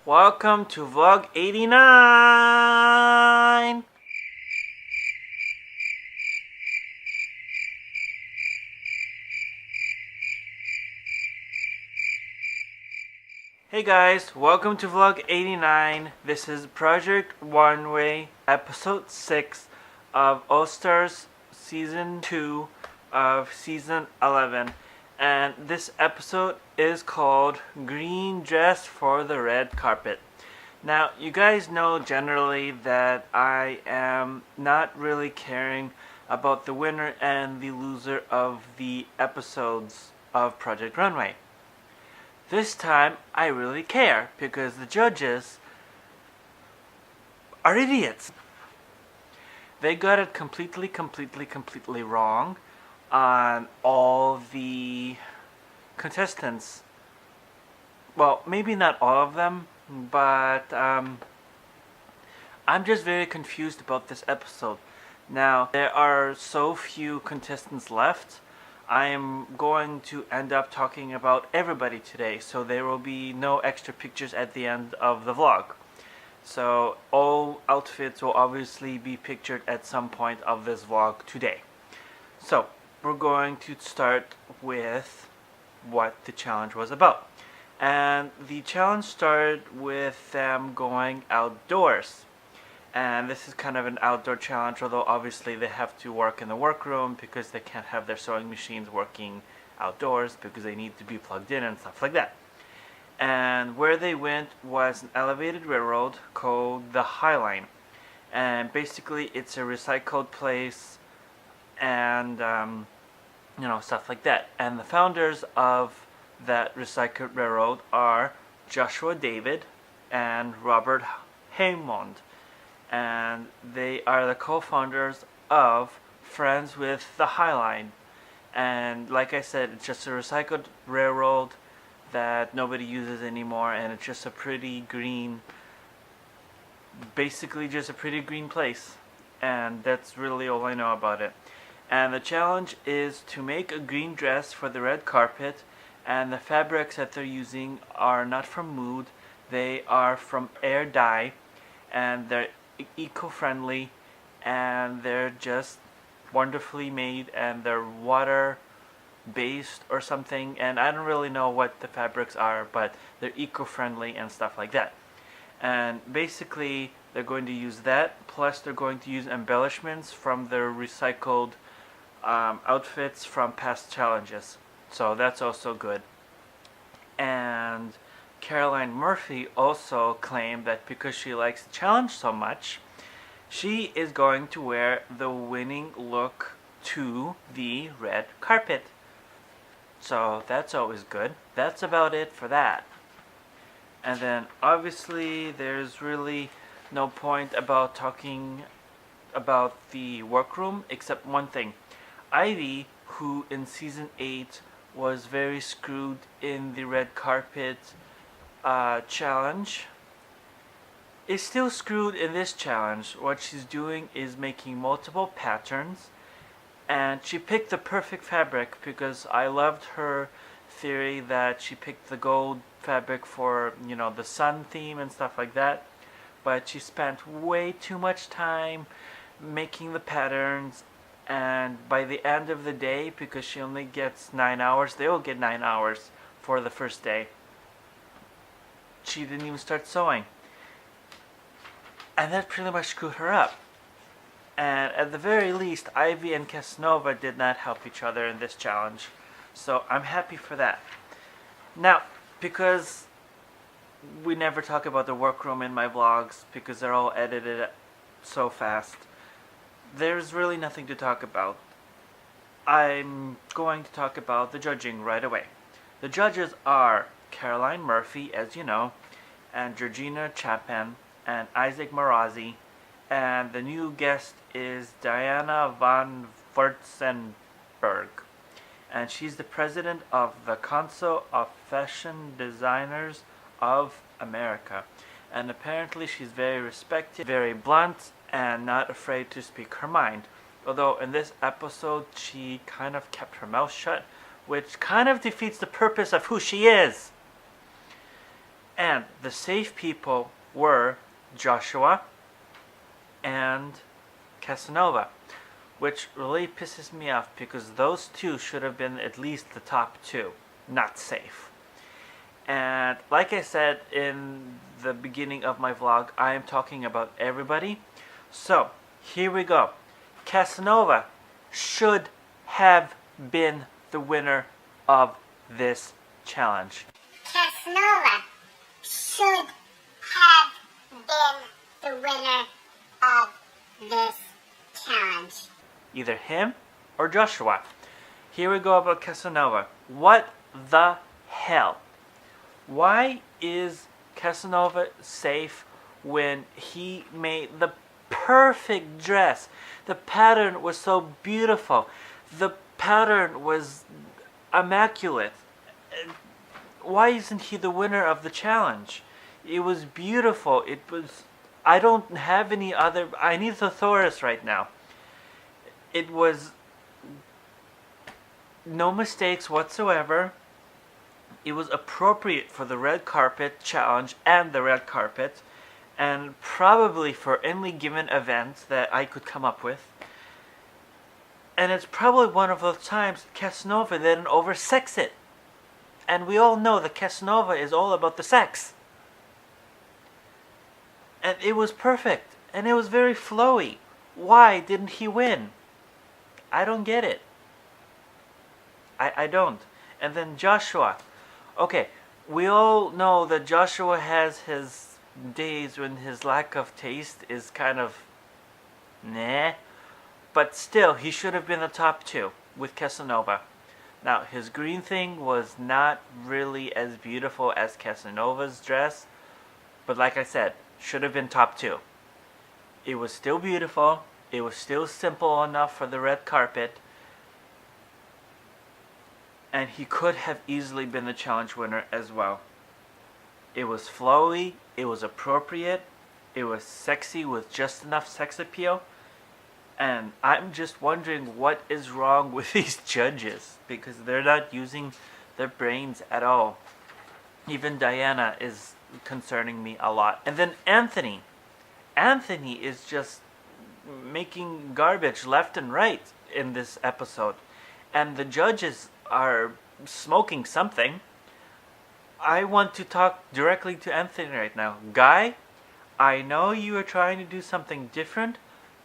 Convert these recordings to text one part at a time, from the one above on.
Welcome to vlog 89! Hey guys, welcome to vlog 89. This is Project Runway, episode 6 of All Stars season 2 of season 11. And this episode is called Green Dress for the Red Carpet. Now, you guys know generally that I am not really caring about the winner and the loser of the episodes of Project Runway. This time, I really care because the judges are idiots. They got it completely wrong on all the contestants. Well, maybe not all of them, but I'm just very confused about this episode. Now, there are so few contestants left. I am going to end up talking about everybody today, so there will be no extra pictures at the end of the vlog. So all outfits will obviously be pictured at some point of this vlog today. So we're going to start with what the challenge was about. And the challenge started with them going outdoors. And this is kind of an outdoor challenge, although obviously they have to work in the workroom because they can't have their sewing machines working outdoors because they need to be plugged in and stuff like that. And where they went was an elevated railroad called the High Line. And basically it's a recycled place and stuff like that. And the founders of that recycled railroad are Joshua David and Robert Haymond, and they are the co-founders of Friends with the High Line. And like I said, it's just a recycled railroad that nobody uses anymore, and it's just a pretty green, basically just a pretty green place, and that's really all I know about it. And the challenge is to make a green dress for the red carpet, and the fabrics that they're using are not from Mood, they are from Air Dye, and they're eco-friendly, and they're just wonderfully made, and they're water-based or something, and I don't really know what the fabrics are, but they're eco-friendly and stuff like that. And basically, they're going to use that, plus they're going to use embellishments from their recycled outfits from past challenges. So that's also good. And Caroline Murphy also claimed that because she likes the challenge so much, she is going to wear the winning look to the red carpet. So that's always good. That's about it for that. And then obviously there's really no point about talking about the workroom except one thing. Ivy, who in season 8 was very screwed in the red carpet challenge, is still screwed in this challenge. What she's doing is making multiple patterns, and she picked the perfect fabric because I loved her theory that she picked the gold fabric for, the sun theme and stuff like that, but she spent way too much time making the patterns, and by the end of the day, because she only gets 9 hours, they all get 9 hours for the first day, she didn't even start sewing. And that pretty much screwed her up. And at the very least, Ivy and Casanova did not help each other in this challenge. So I'm happy for that. Now, because we never talk about the workroom in my vlogs because they're all edited so fast, there's really nothing to talk about. I'm going to talk about the judging right away. The judges are Caroline Murphy, as you know, and Georgina Chapin, and Isaac Marazzi, and the new guest is Diana van Wurtzenberg, and she's the president of the Council of Fashion Designers of America, and apparently she's very respected, very blunt, and not afraid to speak her mind. Although in this episode she kind of kept her mouth shut, which kind of defeats the purpose of who she is. And the safe people were Joshua and Casanova, which really pisses me off because those two should have been at least the top two, not safe. And like I said in the beginning of my vlog, I am talking about everybody. So, here we go. Casanova should have been the winner of this challenge. Casanova should have been the winner of this challenge. Either him or Joshua. Here we go about Casanova. What the hell? Why is Casanova safe when he made the perfect dress? The pattern was so beautiful. The pattern was immaculate. Why isn't he the winner of the challenge? It was beautiful. It was... I don't have any other... I need thesaurus right now. It was no mistakes whatsoever. It was appropriate for the red carpet challenge and the red carpet, and probably for any given event that I could come up with. And it's probably one of those times Casanova didn't oversex it. And we all know that Casanova is all about the sex. And it was perfect. And it was very flowy. Why didn't he win? I don't get it. I don't. And then Joshua. Okay, we all know that Joshua has his days when his lack of taste is kind of nah. But still, he should have been the top two with Casanova. Now, his green thing was not really as beautiful as Casanova's dress. But like I said, should have been top two. It was still beautiful. It was still simple enough for the red carpet. And he could have easily been the challenge winner as well. It was flowy. It was appropriate. It was sexy with just enough sex appeal. And I'm just wondering what is wrong with these judges. Because they're not using their brains at all. Even Diana is concerning me a lot. And then Anthony. Anthony is just making garbage left and right in this episode. And the judges are smoking something. I want to talk directly to Anthony right now. Guy, I know you are trying to do something different,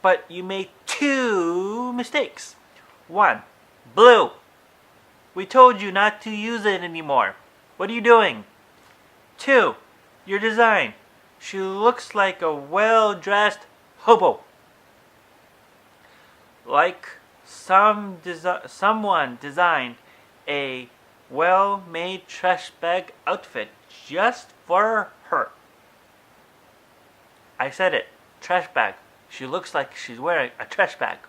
but you made two mistakes. One, blue. We told you not to use it anymore. What are you doing? Two, your design. She looks like a well-dressed hobo. Like someone designed a well-made trash bag outfit just for her. I said it. Trash bag. She looks like she's wearing a trash bag.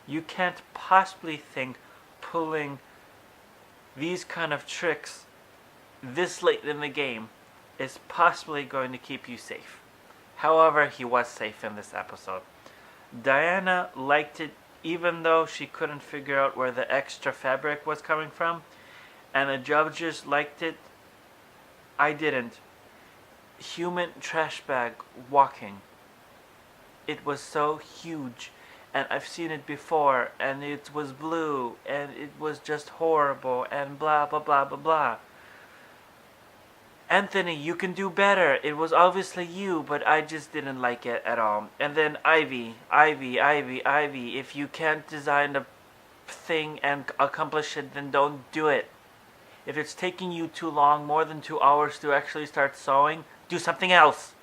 You can't possibly think pulling these kind of tricks this late in the game is possibly going to keep you safe. However, he was safe in this episode. Diana liked it even though she couldn't figure out where the extra fabric was coming from. And the judges liked it. I didn't. Human trash bag walking. It was so huge. And I've seen it before. And it was blue. And it was just horrible. And blah blah blah blah blah. Anthony, you can do better. It was obviously you, but I just didn't like it at all. And then Ivy. If you can't design a thing and accomplish it, then don't do it. If it's taking you too long, more than 2 hours to actually start sewing, do something else.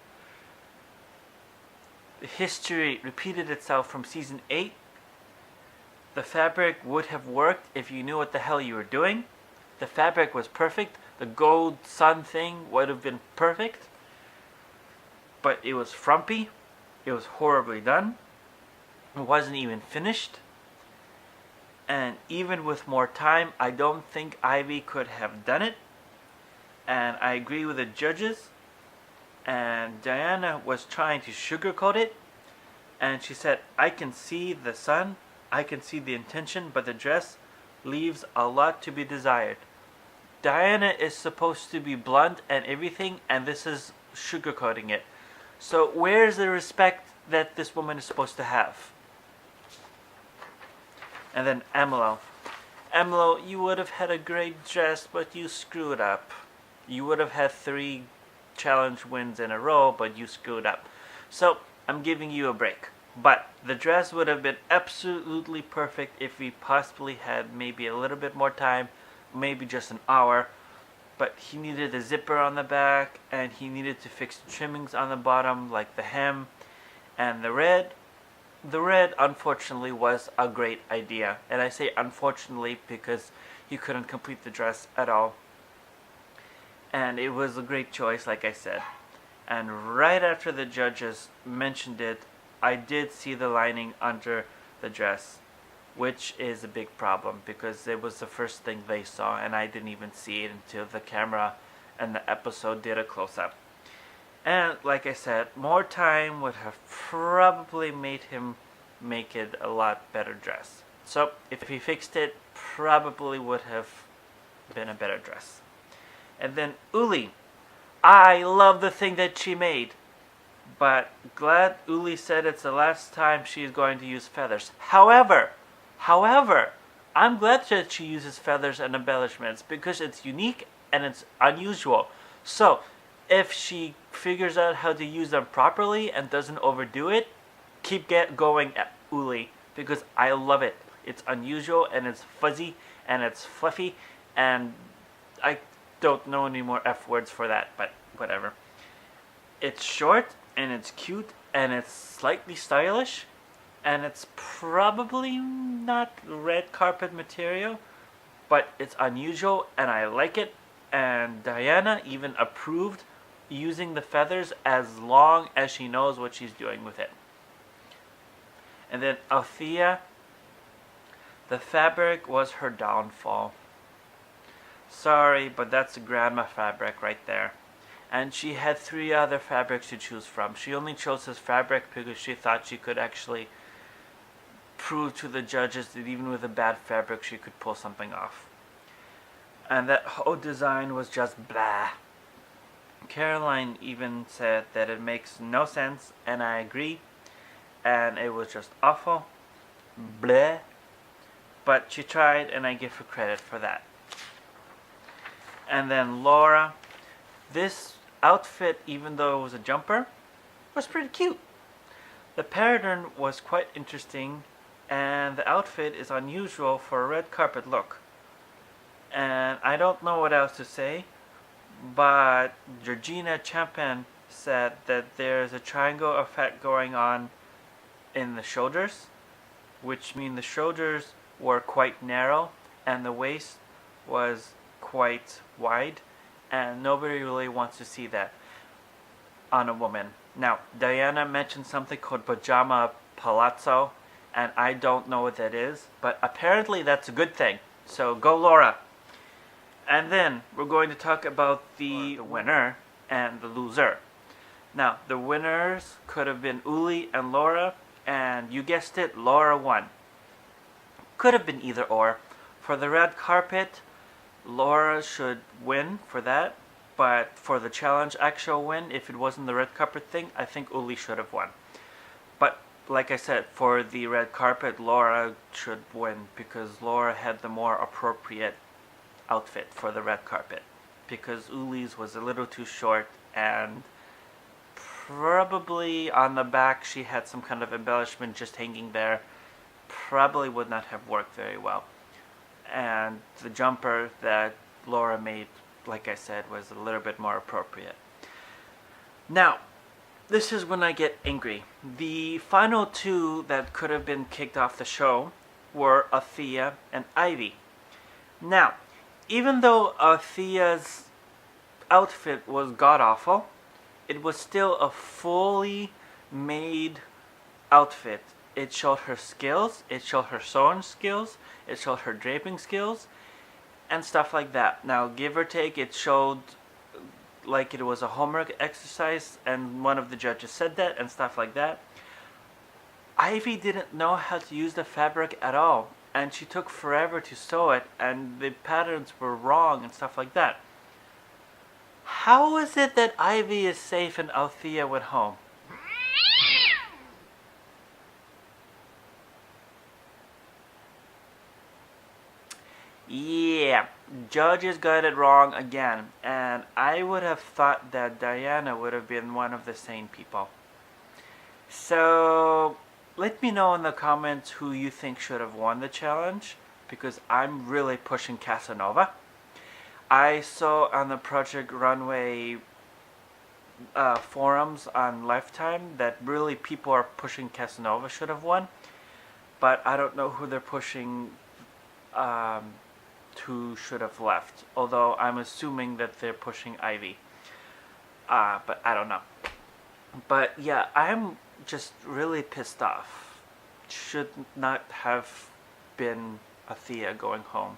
The history repeated itself from season 8. The fabric would have worked if you knew what the hell you were doing. The fabric was perfect. The gold sun thing would have been perfect. But it was frumpy. It was horribly done. It wasn't even finished. And even with more time, I don't think Ivy could have done it. And I agree with the judges. And Diana was trying to sugarcoat it. And she said, I can see the sun. I can see the intention. But the dress leaves a lot to be desired. Diana is supposed to be blunt and everything, and this is sugarcoating it. So where's the respect that this woman is supposed to have? And then Amelo. Amelo, you would have had a great dress, but you screwed up. You would have had 3 challenge wins in a row, but you screwed up. So I'm giving you a break. But the dress would have been absolutely perfect if we possibly had maybe a little bit more time, maybe just an hour. But he needed a zipper on the back, and he needed to fix the trimmings on the bottom, like the hem. And the red, unfortunately, was a great idea. And I say unfortunately because he couldn't complete the dress at all. And it was a great choice, like I said. And right after the judges mentioned it, I did see the lining under the dress, which is a big problem because it was the first thing they saw, and I didn't even see it until the camera and the episode did a close-up. And like I said, more time would have probably made him make it a lot better dress. So if he fixed it, probably would have been a better dress. And then Uli. I love the thing that she made. But glad Uli said it's the last time she's going to use feathers. However, I'm glad that she uses feathers and embellishments because it's unique and it's unusual. So if she figures out how to use them properly and doesn't overdo it, keep going at Uli because I love it. It's unusual and it's fuzzy and it's fluffy, and I don't know any more F words for that, but whatever. It's short and it's cute and it's slightly stylish, and it's probably not red carpet material, but it's unusual and I like it. And Diana even approved using the feathers as long as she knows what she's doing with it. And then Althea, the fabric was her downfall. Sorry, but that's a grandma fabric right there. And she had 3 other fabrics to choose from. She only chose this fabric because she thought she could actually prove to the judges that even with a bad fabric she could pull something off. And that whole design was just blah. Caroline even said that it makes no sense, and I agree. And it was just awful. Bleh. But she tried, and I give her credit for that. And then Laura. This outfit, even though it was a jumper, was pretty cute. The pattern was quite interesting, and the outfit is unusual for a red carpet look. And I don't know what else to say, but Georgina Champion said that there's a triangle effect going on in the shoulders, which means the shoulders were quite narrow and the waist was quite wide, and nobody really wants to see that on a woman. Now, Diana mentioned something called pajama palazzo, and I don't know what that is, but apparently that's a good thing. So go Laura. And then we're going to talk about the winner and the loser. Now, the winners could have been Uli and Laura, and you guessed it, Laura won. Could have been either or. For the red carpet, Laura should win for that, but for the challenge actual win, if it wasn't the red carpet thing, I think Uli should have won. But like I said, for the red carpet, Laura should win because Laura had the more appropriate outfit for the red carpet, because Uli's was a little too short, and probably on the back she had some kind of embellishment just hanging there. Probably would not have worked very well. And the jumper that Laura made, like I said, was a little bit more appropriate. Now, this is when I get angry. The final 2 that could have been kicked off the show were Althea and Ivy. Now, even though Althea's outfit was god-awful, it was still a fully made outfit. It showed her skills, it showed her sewing skills, it showed her draping skills, and stuff like that. Now, give or take, it showed like it was a homework exercise, and one of the judges said that, and stuff like that. Ivy didn't know how to use the fabric at all. and she took forever to sew it, and the patterns were wrong and stuff like that. How is it that Ivy is safe and Althea went home? Yeah, judges got it wrong again, and I would have thought that Diana would have been one of the sane people. So, let me know in the comments who you think should have won the challenge, because I'm really pushing Casanova. I saw on the Project Runway forums on Lifetime that really people are pushing Casanova should have won, but I don't know who they're pushing who should have left, although I'm assuming that they're pushing Ivy, but I don't know. But yeah, I'm just really pissed off. Should not have been Althea going home.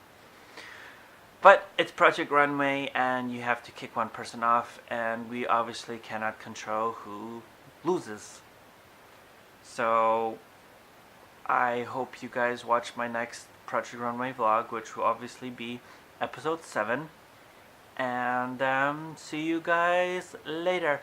But it's Project Runway, and you have to kick one person off, and we obviously cannot control who loses. So I hope you guys watch my next Project Runway vlog, which will obviously be episode 7. And see you guys later.